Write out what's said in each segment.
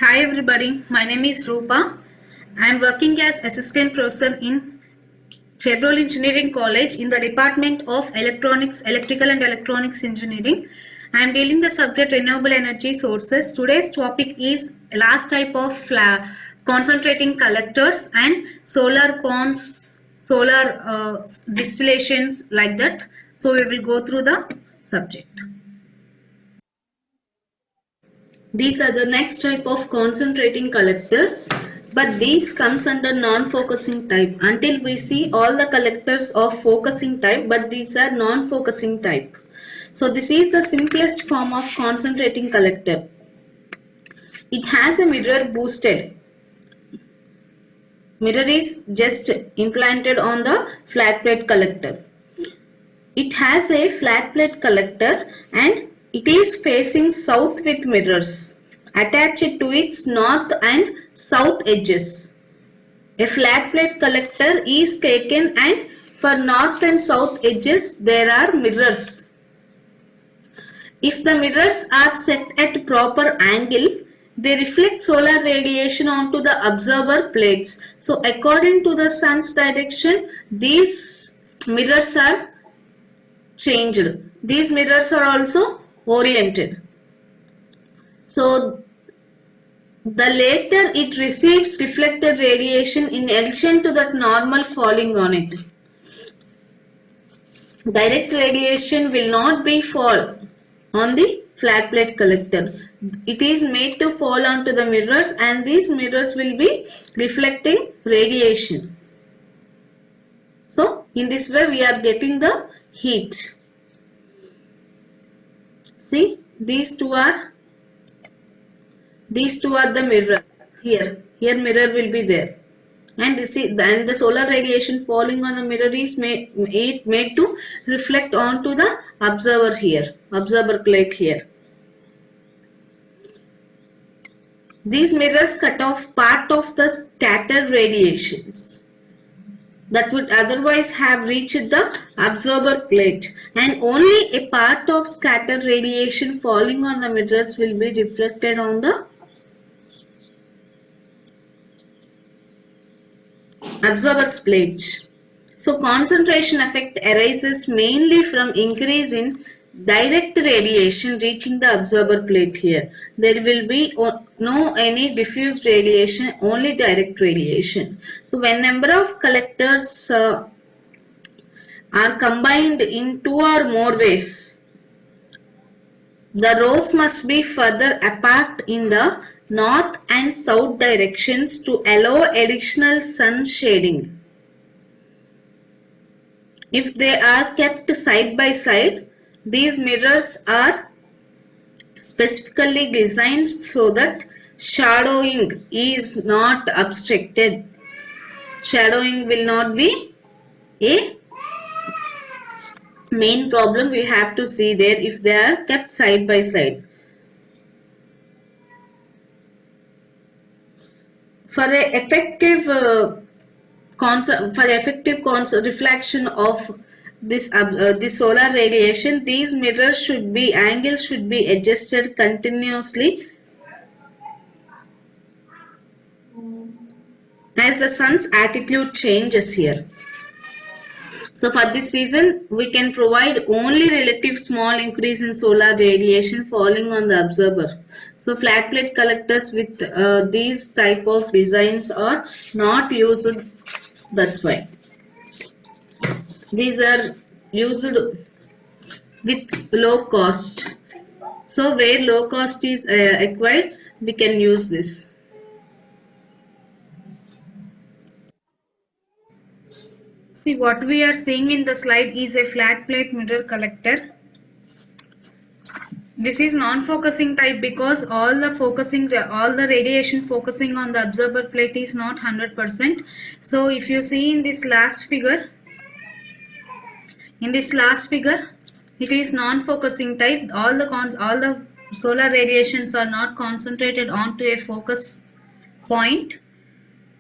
Hi everybody, my name is Rupa. I am working as assistant professor in Chevrolet Engineering College in the Department of Electronics, Electrical and Electronics Engineering. I am dealing the subject renewable energy sources. Today's topic is last type of concentrating collectors and solar ponds, solar distillations like that. So we will go through the subject. These are the next type of concentrating collectors, but these comes under non-focusing type. Until we see all the collectors of focusing type, but these are non-focusing type. So this is the simplest form of concentrating collector. It has a mirror boosted. Mirror is just implanted on the flat plate collector. It has a flat plate collector and it is facing south with mirrors attached to its north and south edges. A flat plate collector is taken and for north and south edges there are mirrors. If the mirrors are set at proper angle, they reflect solar radiation onto the observer plates. So according to the sun's direction, these mirrors are changed. These mirrors are also oriented. So the later it receives reflected radiation in addition to that normal falling on it. Direct radiation will not be fall on the flat plate collector. It is made to fall onto the mirrors and these mirrors will be reflecting radiation. So in this way we are getting the heat. See, these two are the mirror. Here mirror will be there, and the solar radiation falling on the mirror is made to reflect onto the observer plate here. These mirrors cut off part of the scattered radiations that would otherwise have reached the observer plate, and only a part of scattered radiation falling on the mirrors will be reflected on the observer's plate. So concentration effect arises mainly from increase in direct radiation reaching the observer plate here. There will be no any diffused radiation, only direct radiation. So when number of collectors are combined in two or more ways, the rows must be further apart in the north and south directions to allow additional sun shading. If they are kept side by side, these mirrors are specifically designed so that shadowing is not obstructed. Shadowing will not be a main problem we have to see there if they are kept side by side. For effective reflection of this solar radiation, these mirrors angles should be adjusted continuously as the sun's attitude changes here. So for this reason, we can provide only relative small increase in solar radiation falling on the observer. So flat plate collectors with these type of designs are not used. That's why these are used with low cost. So where low cost is acquired, we can use this. See, what we are seeing in the slide is a flat plate mirror collector. This is non-focusing type because all the radiation focusing on the observer plate is not 100%. So if you see in this last figure, it is non-focusing type. All the solar radiations are not concentrated onto a focus point.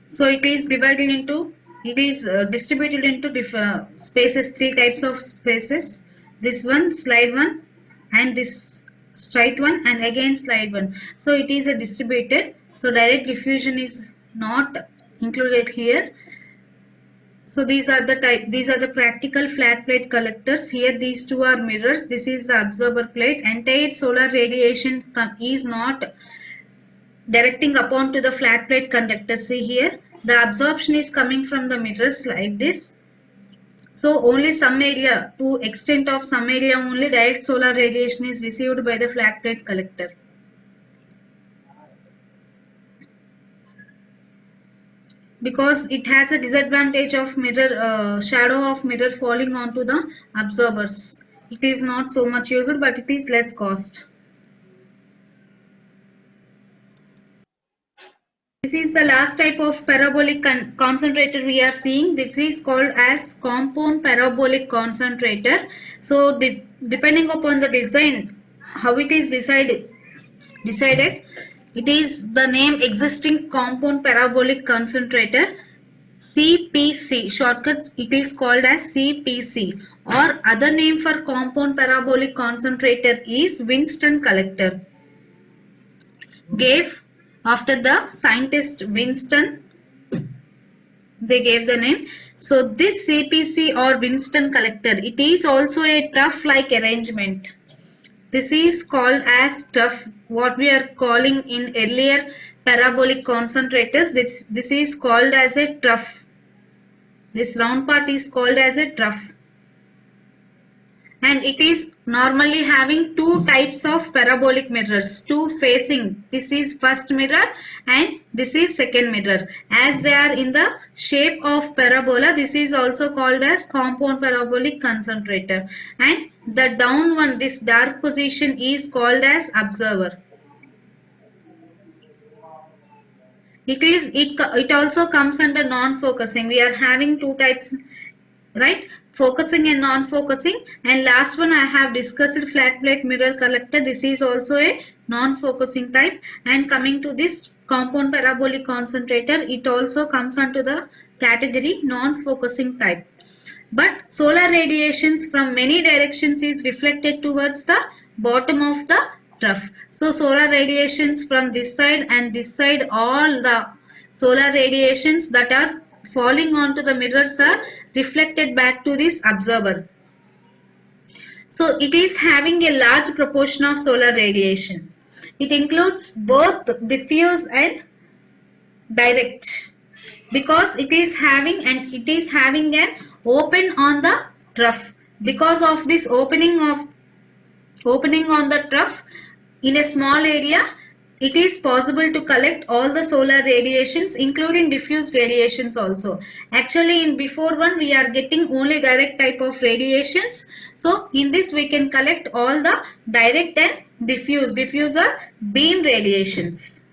So it is distributed into spaces, three types of spaces. This one, slide one, and this straight one, and again slide one. So it is a distributed So direct diffusion is not included here. So these are the practical flat plate collectors. Here these two are mirrors. This is the observer plate. Entire solar radiation is not directing upon to the flat plate conductor. See here, the absorption is coming from the mirrors like this. So only some area, to extent of some area only, direct solar radiation is received by the flat plate collector. Because it has a disadvantage of mirror, shadow of mirror falling onto the observers. It is not so much used, but it is less cost. This is the last type of parabolic concentrator we are seeing. This is called as compound parabolic concentrator. So depending upon the design, how it is decided, it is the name existing compound parabolic concentrator, CPC. Shortcut it is called as CPC, or other name for compound parabolic concentrator is Winston collector. Gave after the scientist Winston, they gave the name. So this CPC or Winston collector, it is also a trough like arrangement. This is called as trough, what we are calling in earlier parabolic concentrators. This is called as a trough. This round part is called as a trough. And it is normally having two types of parabolic mirrors, two facing. This is first mirror and this is second mirror. As they are in the shape of parabola, this is also called as compound parabolic concentrator. And the down one, this dark position, is called as observer. It also comes under non-focusing. We are having two types, right? Focusing and non-focusing. And last one I have discussed, flat plate mirror collector. This is also a non-focusing type. And coming to this compound parabolic concentrator, it also comes under the category non-focusing type. But solar radiations from many directions is reflected towards the bottom of the trough. So solar radiations from this side and this side, all the solar radiations that are falling onto the mirrors are reflected back to this observer. So it is having a large proportion of solar radiation. It includes both diffuse and direct, because it is having an open on the trough. Because of this opening on the trough in a small area, it is possible to collect all the solar radiations, including diffuse radiations also. Actually, in before one we are getting only direct type of radiations. So in this we can collect all the direct and diffuse. Diffuse are beam radiations.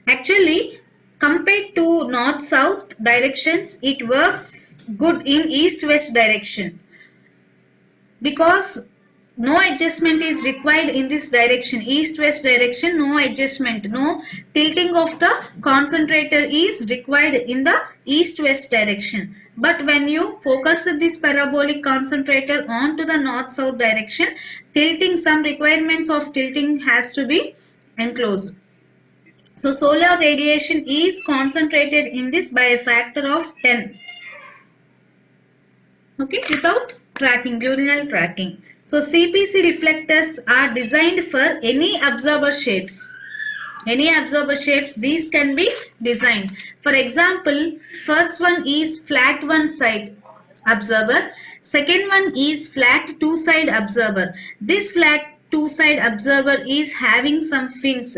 Actually, compared to north-south directions, it works good in east-west direction, because no adjustment is required in this direction. East-west direction, no adjustment, no tilting of the concentrator is required in the east-west direction. But when you focus this parabolic concentrator onto the north-south direction, tilting, some requirements of tilting has to be enclosed. So solar radiation is concentrated in this by a factor of 10. Okay, without tracking, diurnal tracking. So CPC reflectors are designed for any observer shapes. Any observer shapes, these can be designed. For example, first one is flat one side observer. Second one is flat two side observer. This flat two side observer is having some fins.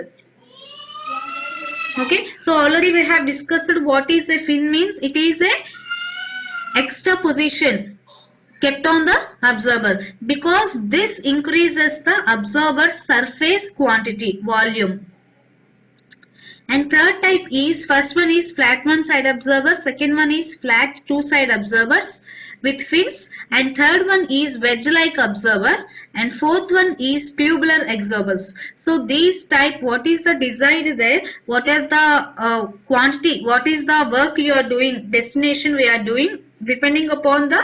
Okay, so already we have discussed what is a fin means. It is a extra position kept on the observer, because this increases the observer's surface quantity, volume. And third type is, first one is flat one side observer, second one is flat two side observers with fins, and third one is wedge like observer, and fourth one is tubular observers. So these type, what is the desired there, what is the quantity, what is the work you are doing, destination we are doing, depending upon the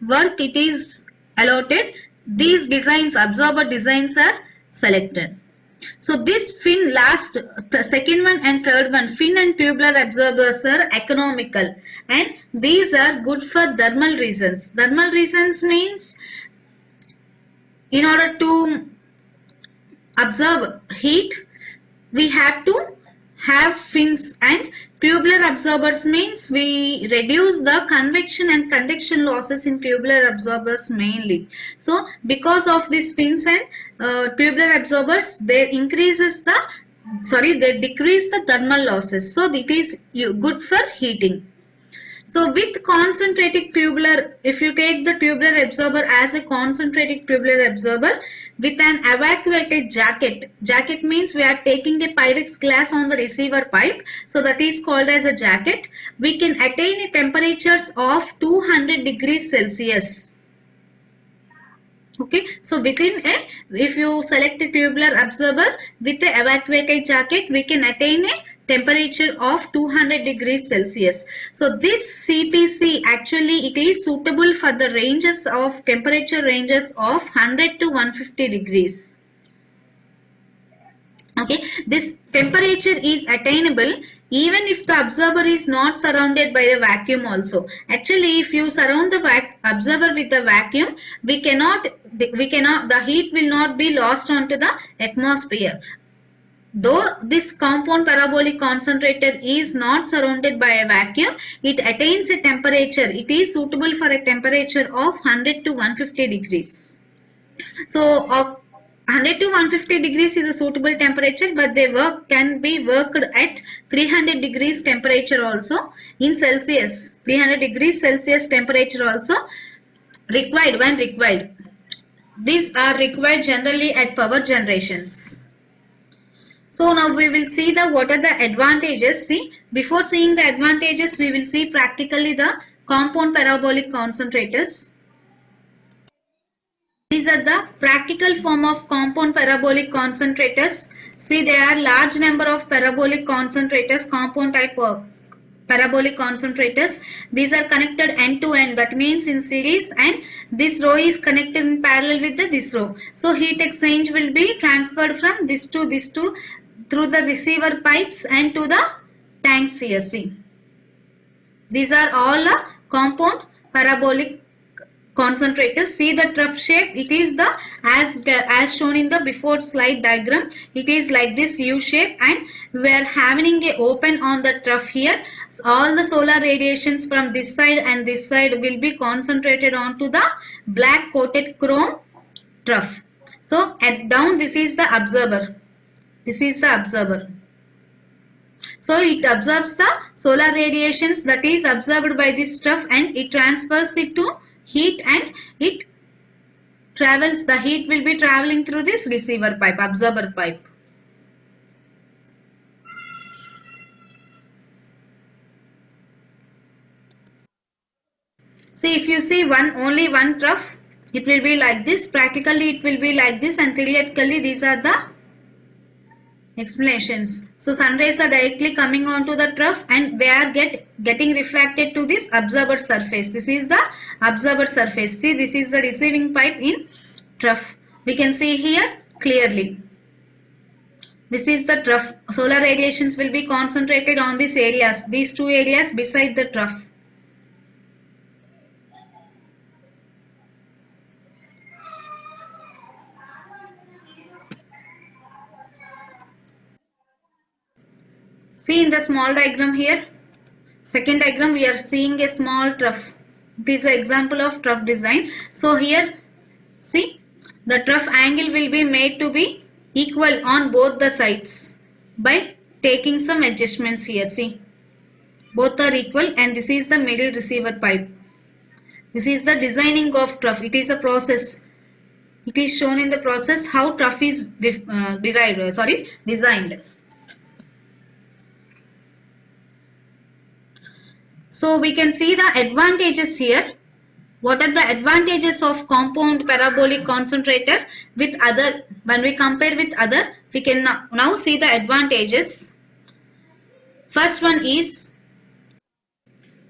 work it is allotted, these designs, observer designs, are selected. So this fin last, the second one and third one, fin and tubular absorbers are economical, and these are good for thermal reasons. Thermal reasons means in order to absorb heat, we have to have fins, and tubular absorbers means we reduce the convection and conduction losses in tubular absorbers mainly. So because of these fins and tubular absorbers, they decrease the thermal losses, so it is good for heating. So with concentrated tubular, if you take the tubular absorber as a concentrated tubular absorber with an evacuated jacket means we are taking a Pyrex glass on the receiver pipe, so that is called as a jacket. We can attain temperatures of 200 degrees Celsius. Okay, so if you select a tubular absorber with the evacuated jacket, we can attain a temperature of 200 degrees Celsius. So this CPC actually it is suitable for the ranges of temperature ranges of 100 to 150 degrees. Okay, this temperature is attainable even if the observer is not surrounded by a vacuum also. Actually, if you surround the observer with the vacuum, the heat will not be lost onto the atmosphere. Though this compound parabolic concentrator is not surrounded by a vacuum, it attains a temperature. It is suitable for a temperature of 100 to 150 degrees. So 100 to 150 degrees is a suitable temperature, but they can be worked at 300 degrees temperature also in Celsius. 300 degrees Celsius temperature also required when required. These are required generally at power generations. So now we will see what are the advantages. See, before seeing the advantages, we will see practically the compound parabolic concentrators. These are the practical form of compound parabolic concentrators. See, there are large number of parabolic concentrators, compound type of parabolic concentrators. These are connected end to end, that means in series, and this row is connected in parallel with this row. So heat exchange will be transferred from this to through the receiver pipes and to the tanks here. See, these are all compound parabolic concentrators. See the trough shape, it is as shown in the before slide diagram. It is like this U shape, and we are having a open on the trough here. So all the solar radiations from this side and this side will be concentrated onto the black coated chrome trough. So at down, this is the observer. This is the observer. So it absorbs the solar radiations that is absorbed by this trough, and it transfers it to heat, and it travels, the heat will be traveling through this receiver pipe, observer pipe. See, if you see only one trough, it will be like this. Practically it will be like this, and theoretically these are the explanations. So sun rays are directly coming onto the trough, and they are getting reflected to this observer surface. This is the observer surface. See, this is the receiving pipe in trough. We can see here clearly. This is the trough. Solar radiations will be concentrated on these areas, these two areas beside the trough. See in the small diagram here, second diagram, we are seeing a small trough. This is an example of trough design. So here, see, the trough angle will be made to be equal on both the sides by taking some adjustments here. See, both are equal, and this is the middle receiver pipe. This is the designing of trough. It is a process. It is shown in the process how trough is designed. So we can see the advantages here. What are the advantages of compound parabolic concentrator with other? When we compare with other, we can now see the advantages. First one is,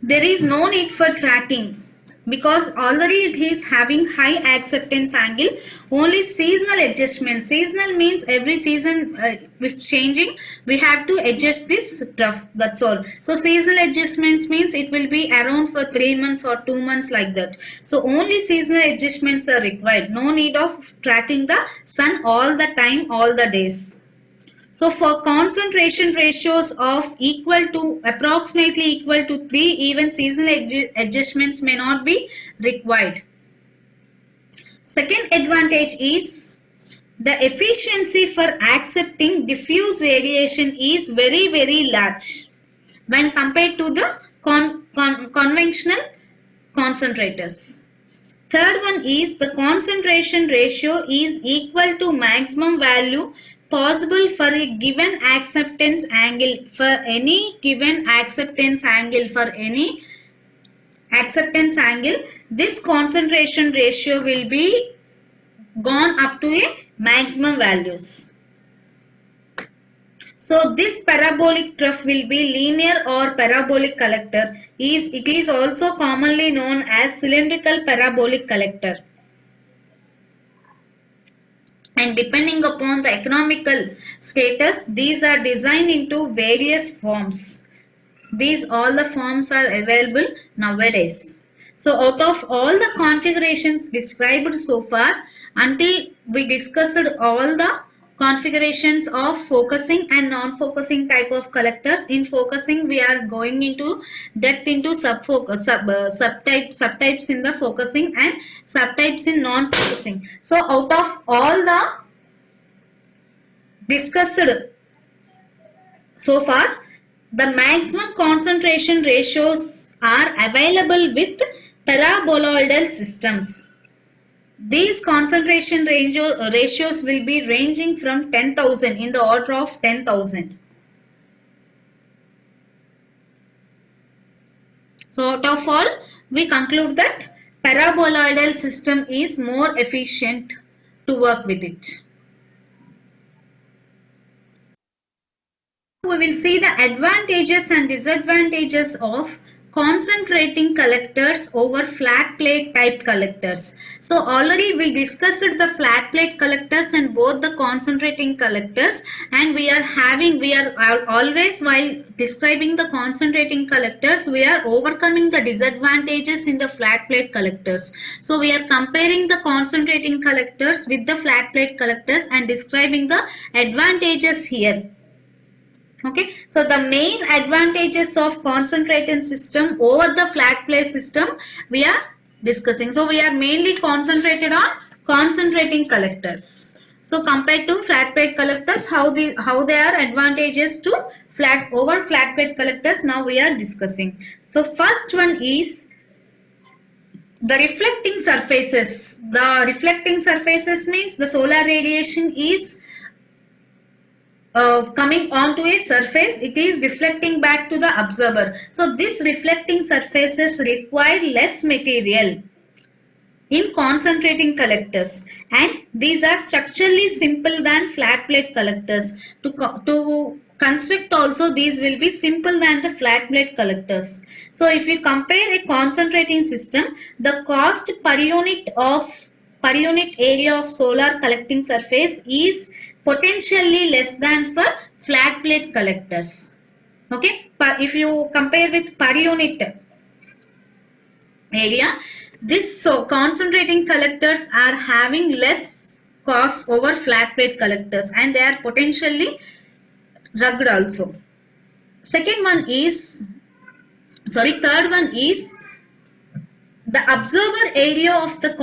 there is no need for tracking. because already it is having high acceptance angle. Only seasonal adjustment, seasonal means every season if changing we have to adjust this trough, that's all. So seasonal adjustments means it will be around for 3 months or 2 months like that. So only seasonal adjustments are required, no need of tracking the sun all the time, all the days. So for concentration ratios of equal to approximately equal to 3, even seasonal adjustments may not be required. Second advantage is the efficiency for accepting diffuse radiation is very large when compared to the conventional concentrators. Third one is the concentration ratio is equal to maximum value possible for a given acceptance angle. For any given acceptance angle, this concentration ratio will be gone up to a maximum values. So this parabolic trough will be linear or parabolic collector. It is also commonly known as cylindrical parabolic collector. And depending upon the economical status, these are designed into various forms. These all the forms are available nowadays. So out of all the configurations described so far, until we discussed all the configurations of focusing and non-focusing type of collectors. In focusing we are going into depth into subtypes in the focusing and subtypes in non-focusing. So out of all the discussed so far, the maximum concentration ratios are available with paraboloidal systems. These concentration ratios will be ranging from 10,000, in the order of 10,000. So out of all, we conclude that paraboloidal system is more efficient to work with it. We will see the advantages and disadvantages of concentrating collectors over flat plate type collectors. So already we discussed the flat plate collectors and both the concentrating collectors, and we are always, while describing the concentrating collectors, we are overcoming the disadvantages in the flat plate collectors. So we are comparing the concentrating collectors with the flat plate collectors and describing the advantages here. Okay, so the main advantages of concentrating system over the flat plate system we are discussing. So we are mainly concentrated on concentrating collectors. So compared to flat plate collectors, how they are advantages to flat plate collectors, now we are discussing. So first one is the reflecting surfaces. The reflecting surfaces means the solar radiation is coming onto a surface, it is reflecting back to the observer. So this reflecting surfaces require less material in concentrating collectors, and these are structurally simple than flat plate collectors. To construct also, these will be simple than the flat plate collectors. So if you compare a concentrating system, the cost per unit area of solar collecting surface is potentially less than for flat plate collectors. Okay, if you compare with per unit area, concentrating collectors are having less cost over flat plate collectors, and they are potentially rugged also. Third one is the observer area of the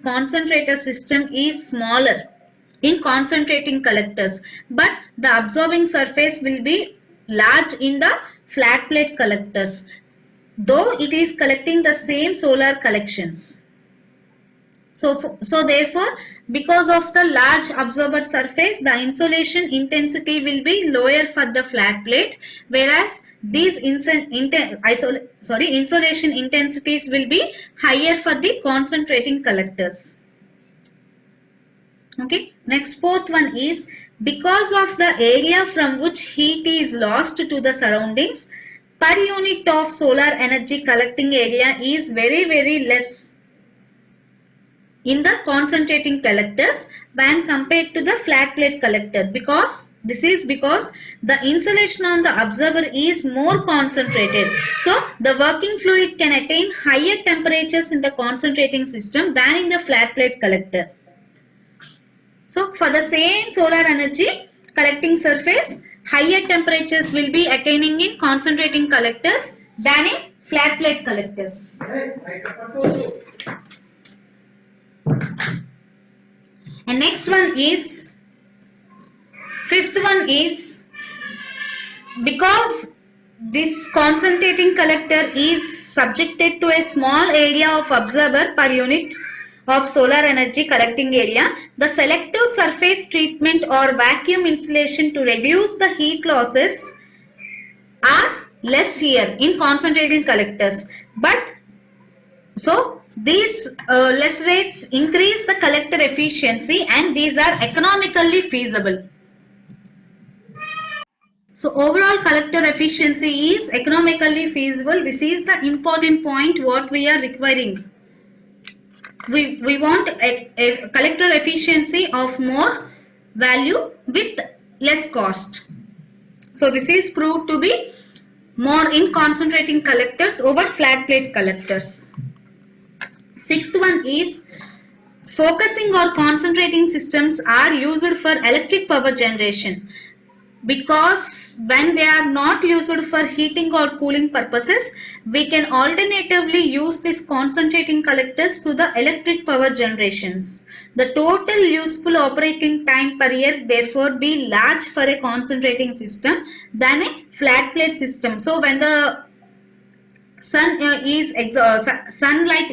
concentrator system is smaller in concentrating collectors, but the observing surface will be large in the flat plate collectors, though it is collecting the same solar collections. So therefore, because of the large observer surface, the insolation intensity will be lower for the flat plate, whereas these insolation intensities will be higher for the concentrating collectors. Okay, next fourth one is because of the area from which heat is lost to the surroundings, per unit of solar energy collecting area is very less in the concentrating collectors when compared to the flat plate collector, because this is because the insulation on the observer is more concentrated. So the working fluid can attain higher temperatures in the concentrating system than in the flat plate collector. So for the same solar energy collecting surface, higher temperatures will be attaining in concentrating collectors than in flat plate collectors. And next one is, fifth one is, because this concentrating collector is subjected to a small area of observer per unit of solar energy collecting area, the selective surface treatment or vacuum insulation to reduce the heat losses are less here in concentrating collectors. But so these less rates increase the collector efficiency and these are economically feasible. So overall collector efficiency is economically feasible. This is the important point what we are requiring. We want a collector efficiency of more value with less cost. So this is proved to be more in concentrating collectors over flat plate collectors. Sixth one is, focusing or concentrating systems are used for electric power generation, because when they are not used for heating or cooling purposes, we can alternatively use these concentrating collectors to the electric power generations. The total useful operating time per year therefore be large for a concentrating system than a flat plate system. So when the sunlight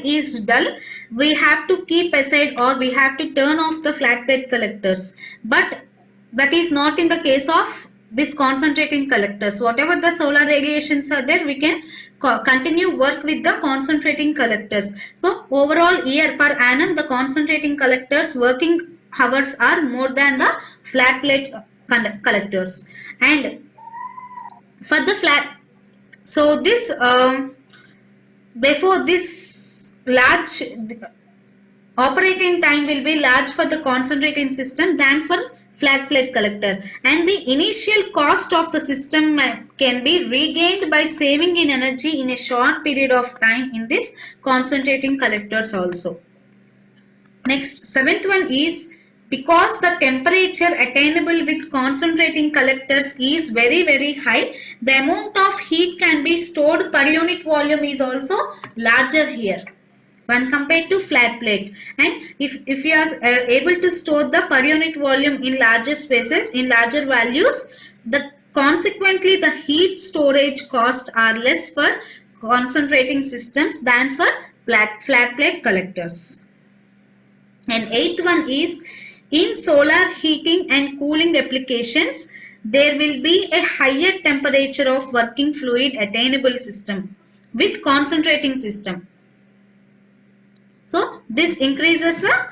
is dull, we have to keep aside or we have to turn off the flat plate collectors, but that is not in the case of this concentrating collectors. Whatever the solar radiations are there, we can continue work with the concentrating collectors. So overall year per annum, the concentrating collectors working hours are more than the flat plate collectors. And for the flat, so this therefore this large operating time will be large for the concentrating system than for flat plate collector, and the initial cost of the system can be regained by saving in energy in a short period of time in this concentrating collectors also. Next, seventh one is, because the temperature attainable with concentrating collectors is very high, the amount of heat can be stored per unit volume is also larger here when compared to flat plate. And if you are able to store the per unit volume in larger spaces, in larger values, consequently the heat storage costs are less for concentrating systems than for flat plate collectors. And eighth one is, in solar heating and cooling applications, there will be a higher temperature of working fluid attainable system with concentrating system. So this increases the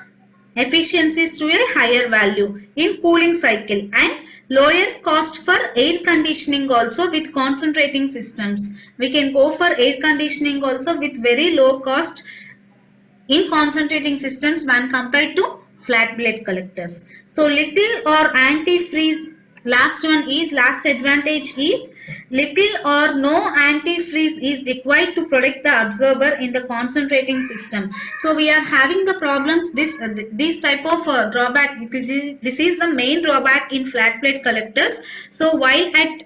efficiencies to a higher value in cooling cycle, and lower cost for air conditioning also with concentrating systems. We can go for air conditioning also with very low cost in concentrating systems when compared to flat plate collectors. So little or antifreeze, last advantage is, little or no antifreeze is required to protect the observer in the concentrating system. So we are having the problems, this type of drawback, this is the main drawback in flat plate collectors. So while at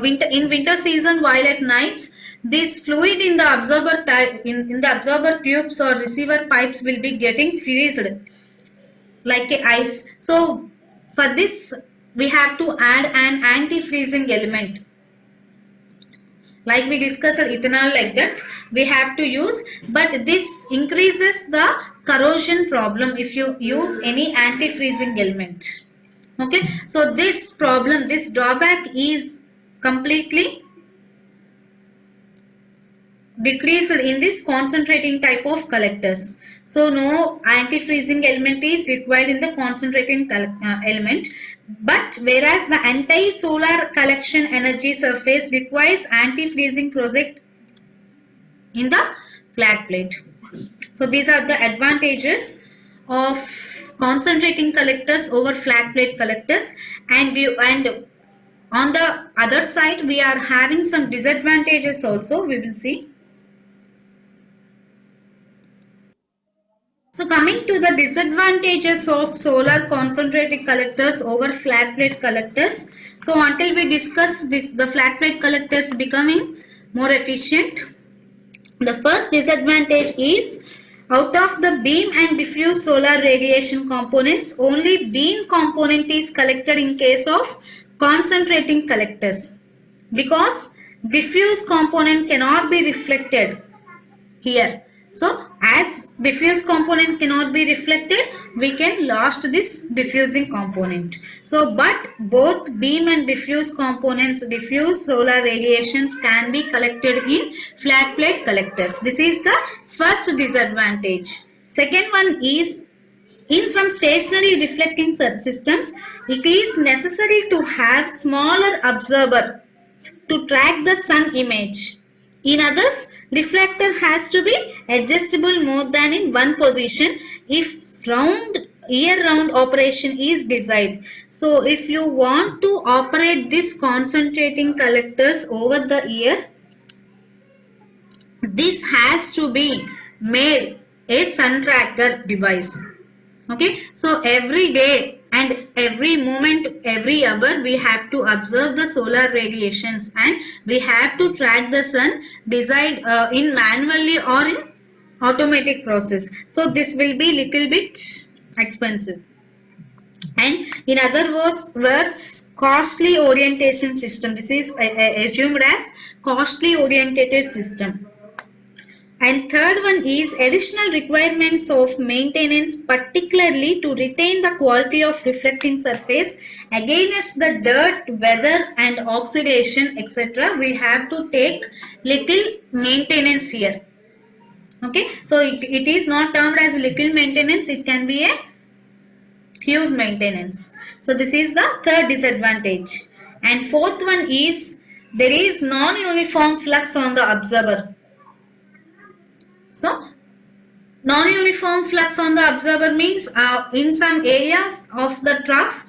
winter season, while at nights, this fluid in the observer in the observer tubes or receiver pipes will be getting freezed like a ice. So for this we have to add an anti-freezing element, like we discussed ethanol, like that we have to use, but this increases the corrosion problem if you use any anti-freezing element. Okay, so this problem, this drawback is completely decreased in this concentrating type of collectors. So no anti-freezing element is required in the concentrating element. But whereas the anti-solar collection energy surface requires anti-freezing process in the flat plate. So these are the advantages of concentrating collectors over flat plate collectors, and on the other side we are having some disadvantages also, we will see. So coming to the disadvantages of solar concentrating collectors over flat plate collectors. So until we discuss this, the flat plate collectors becoming more efficient. The first disadvantage is, out of the beam and diffuse solar radiation components, only beam component is collected in case of concentrating collectors, because diffuse component cannot be reflected here. So as diffuse component cannot be reflected, we can lost this diffusing component. So but both beam and diffuse components, diffuse solar radiations, can be collected in flat plate collectors. This is the first disadvantage. Second one is, in some stationary reflecting systems, it is necessary to have smaller observer to track the sun image. In others, reflector has to be adjustable more than in one position if year-round operation is desired. So if you want to operate this concentrating collectors over the year, this has to be made a sun tracker device. Okay, so every day and every moment, every hour, we have to observe the solar radiations, and we have to track the sun, decide in manually or in automatic process. So this will be little bit expensive, and in other words, costly orientation system. This is assumed as costly orientated system. And third one is additional requirements of maintenance, particularly to retain the quality of reflecting surface against the dirt, weather and oxidation, etc. We have to take little maintenance here. Okay, so it is not termed as little maintenance, it can be a huge maintenance. So this is the third disadvantage. And fourth one is, there is non-uniform flux on the observer. So non-uniform flux on the observer means in some areas of the trough,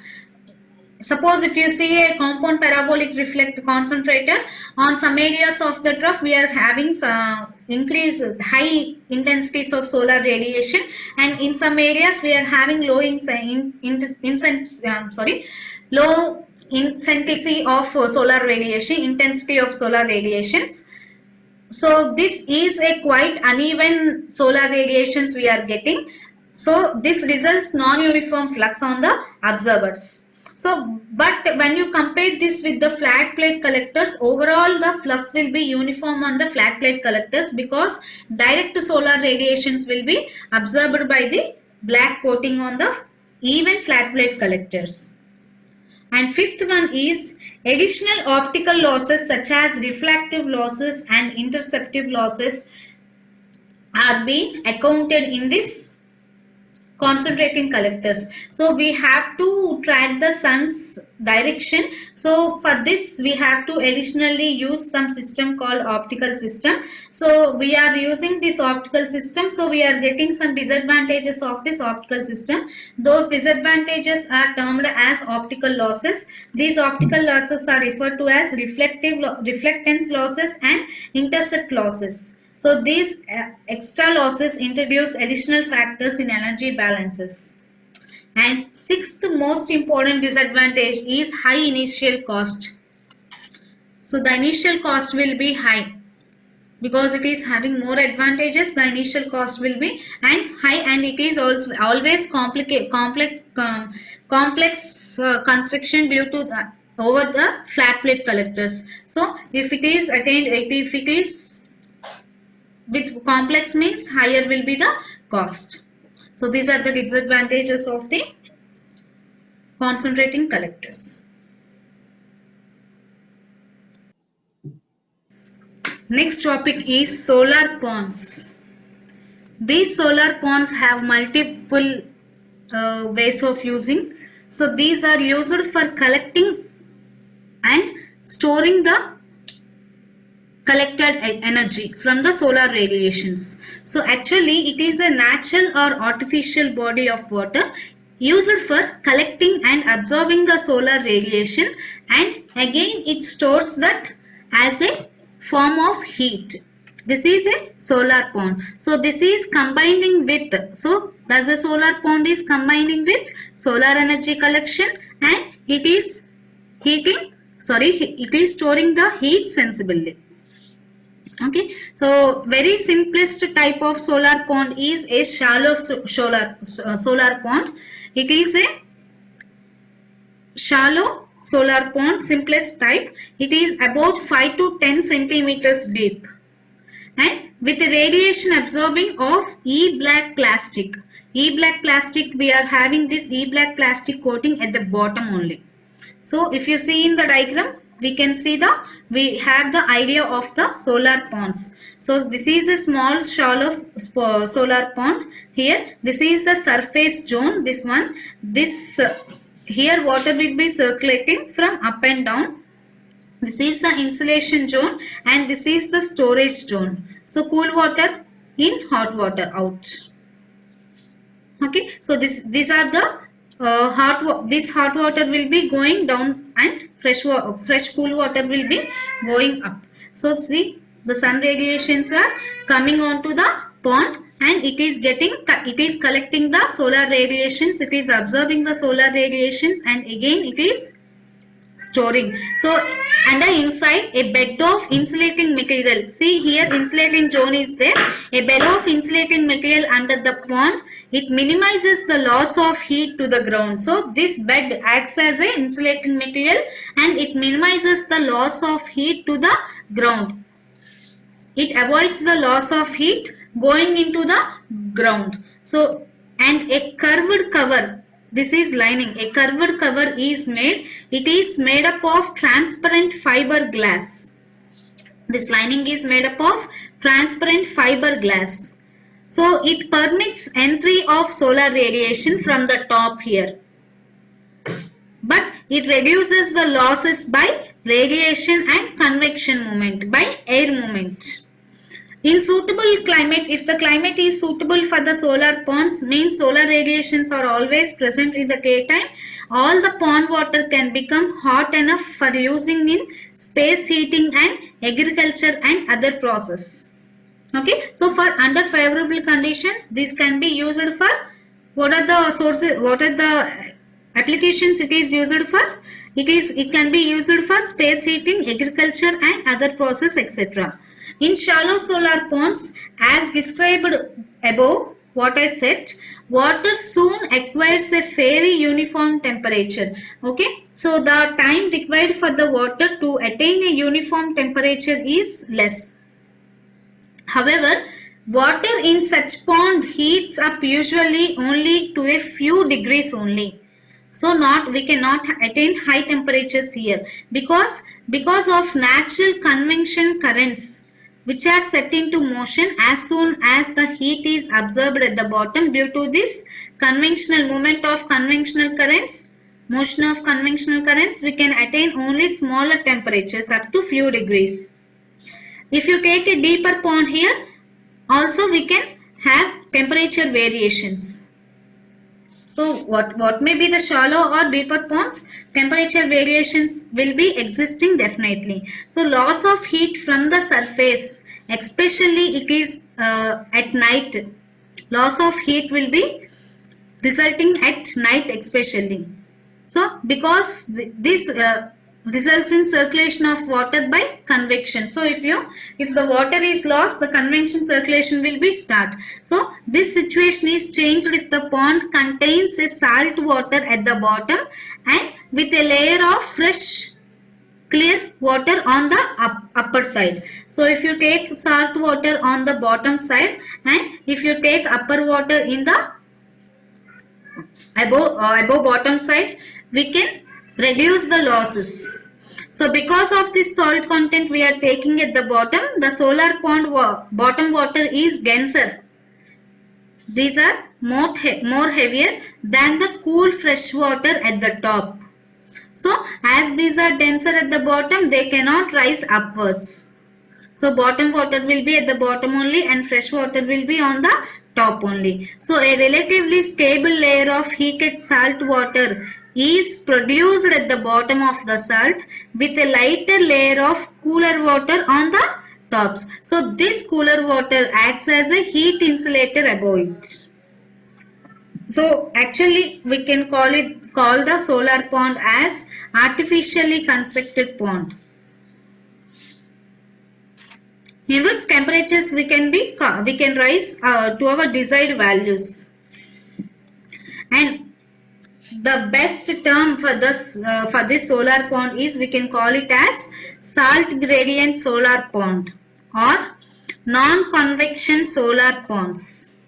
suppose if you see a compound parabolic reflect concentrator, on some areas of the trough we are having increased high intensities of solar radiation, and in some areas we are having low low intensity of solar radiation, intensity of solar radiations. So this is a quite uneven solar radiations we are getting. So this results non-uniform flux on the observers. So but when you compare this with the flat plate collectors, overall the flux will be uniform on the flat plate collectors, because direct solar radiations will be absorbed by the black coating on the even flat plate collectors. And fifth one is, additional optical losses such as refractive losses and interceptive losses are being accounted in this concentrating collectors. So we have to track the sun's direction. So for this we have to additionally use some system called optical system. So we are using this optical system, so we are getting some disadvantages of this optical system. Those disadvantages are termed as optical losses. These optical losses are referred to as reflectance losses and intercept losses. So these extra losses introduce additional factors in energy balances. And sixth most important disadvantage is high initial cost. So the initial cost will be high, because it is having more advantages. The initial cost will be high, and it is also always complex construction due to over the flat plate collectors. So if it is attained, if it is with complex means higher will be the cost. So these are the disadvantages of the concentrating collectors. Next topic is solar ponds. These solar ponds have multiple ways of using. So these are used for collecting and storing the collected energy from the solar radiations. So actually it is a natural or artificial body of water used for collecting and absorbing the solar radiation, and again it stores that as a form of heat. This is a solar pond. So this is combining with, so thus the solar pond is combining with solar energy collection, and it is heating, sorry, it is storing the heat sensibly. Okay, so very simplest type of solar pond is a shallow solar pond. It is a shallow solar pond, simplest type. It is about 5 to 10 centimeters deep and with a radiation absorbing of E-black plastic. E-black plastic, we are having this E-black plastic coating at the bottom only. So if you see in the diagram, we can see we have the idea of the solar ponds. So this is a small shallow solar pond. Here this is the surface zone. This one, this here water will be circulating from up and down. This is the insulation zone and this is the storage zone. So cool water in, hot water out. Okay, so these are the this hot water will be going down and fresh cool water will be going up. So see, the sun radiations are coming onto the pond and it is collecting the solar radiations, it is absorbing the solar radiations, and again it is storing. So under inside a bed of insulating material, see here insulating zone is there, a bed of insulating material under the pond. It minimizes the loss of heat to the ground. So this bed acts as a insulating material and it minimizes the loss of heat to the ground. It avoids the loss of heat going into the ground. So, and a curved cover, this is lining, a curved cover is made. It is made up of transparent fiber glass. This lining is made up of transparent fiber glass. So it permits entry of solar radiation from the top here. But it reduces the losses by radiation and convection movement, by air movement. In suitable climate, if the climate is suitable for the solar ponds, means solar radiations are always present in the daytime, all the pond water can become hot enough for using in space heating and agriculture and other process. Okay, so for under favorable conditions, this can be used for, what are the sources, what are the applications it is used for? It can be used for space heating, agriculture and other process, etc. In shallow solar ponds, as described above, what I said, water soon acquires a fairly uniform temperature. Okay, so the time required for the water to attain a uniform temperature is less. However, water in such pond heats up usually only to a few degrees only. So we cannot attain high temperatures here because of natural convection currents which are set into motion as soon as the heat is absorbed at the bottom. Due to this conventional movement of conventional currents, motion of conventional currents, we can attain only smaller temperatures up to few degrees. If you take a deeper pond here, also we can have temperature variations. So what may be the shallow or deeper ponds? Temperature variations will be existing definitely. So loss of heat from the surface, especially it is at night. Loss of heat will be resulting at night especially. So because this results in circulation of water by convection. So if the water is lost, the convection circulation will be start. So this situation is changed if the pond contains a salt water at the bottom and with a layer of fresh clear water on the upper side. So if you take salt water on the bottom side and if you take upper water in the above bottom side, we can reduce the losses. So because of this salt content we are taking at the bottom, the solar pond bottom water is denser. These are more heavier than the cool fresh water at the top. So as these are denser at the bottom, they cannot rise upwards. So bottom water will be at the bottom only and fresh water will be on the top only. So a relatively stable layer of heated salt water is produced at the bottom of the salt with a lighter layer of cooler water on the tops. So this cooler water acts as a heat insulator above it. So actually we can call the solar pond as artificially constructed pond. In which temperatures we can rise to our desired values. And the best term for this solar pond is, we can call it as salt gradient solar pond or non-convection solar ponds.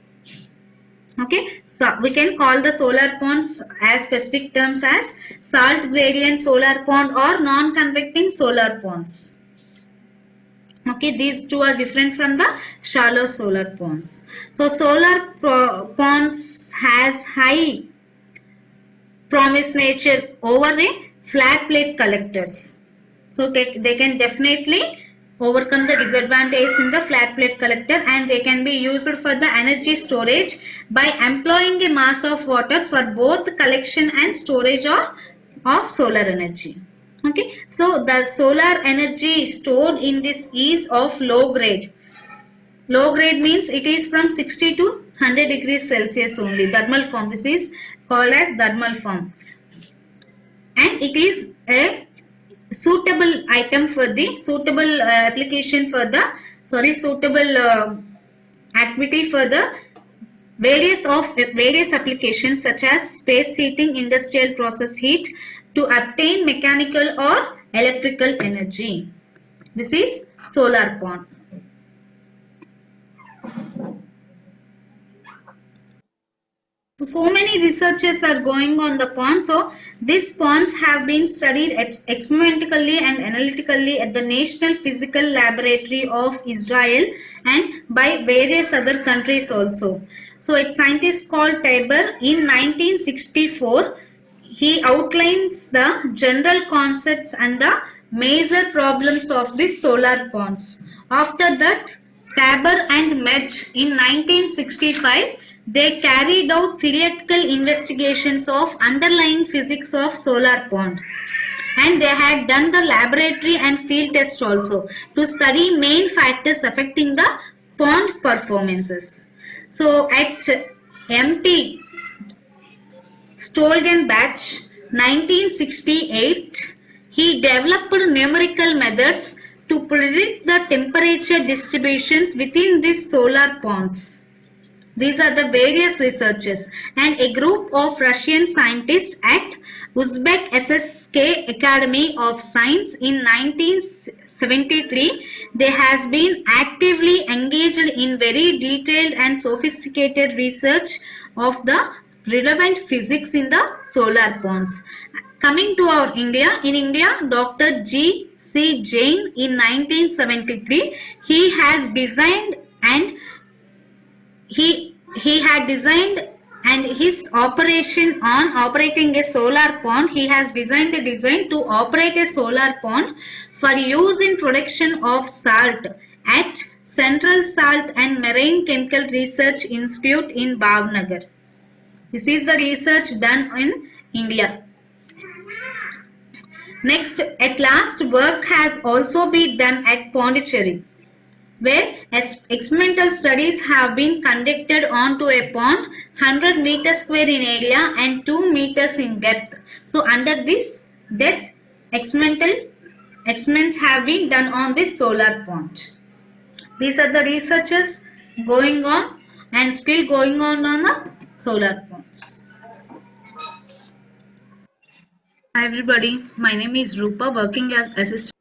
Okay, so we can call the solar ponds as specific terms as salt gradient solar pond or non-convecting solar ponds. Okay, these two are different from the shallow solar ponds. So solar ponds has high promise nature over a flat plate collectors. So they can definitely overcome the disadvantages in the flat plate collector, and they can be used for the energy storage by employing a mass of water for both collection and storage of solar energy. Okay, so the solar energy stored in this is of low grade. Low grade means it is from 60 to 100 degrees Celsius only. Thermal form. This is called as thermal form. And it is a suitable item for the suitable application for the suitable activity for the various applications such as space heating, industrial process heat to obtain mechanical or electrical energy. This is solar pond. So many researches are going on the pond. So these ponds have been studied experimentally and analytically at the National Physical Laboratory of Israel and by various other countries also. So a scientist called Tabor in 1964, he outlines the general concepts and the major problems of these solar ponds. After that, Tabor and Metz in 1965, they carried out theoretical investigations of underlying physics of solar pond, and they had done the laboratory and field test also to study main factors affecting the pond performances. So at MT Stoltenbach 1968, he developed numerical methods to predict the temperature distributions within these solar ponds. These are the various researchers, and a group of Russian scientists at Uzbek SSK Academy of Science in 1973, they has been actively engaged in very detailed and sophisticated research of the relevant physics in the solar ponds. Coming to our India, in India, Dr. G.C. Jain in 1973, he has designed and he had designed and his operating a solar pond. He has designed a design to operate a solar pond for use in production of salt at Central Salt and Marine Chemical Research Institute in Bhavnagar. This is the research done in India. Next, at last, work has also been done at Pondicherry, where experimental studies have been conducted onto a pond 100 meters square in area and 2 meters in depth. So under this depth, experiments have been done on this solar pond. These are the researches going on and still going on the solar ponds. Hi everybody, my name is Rupa, working as assistant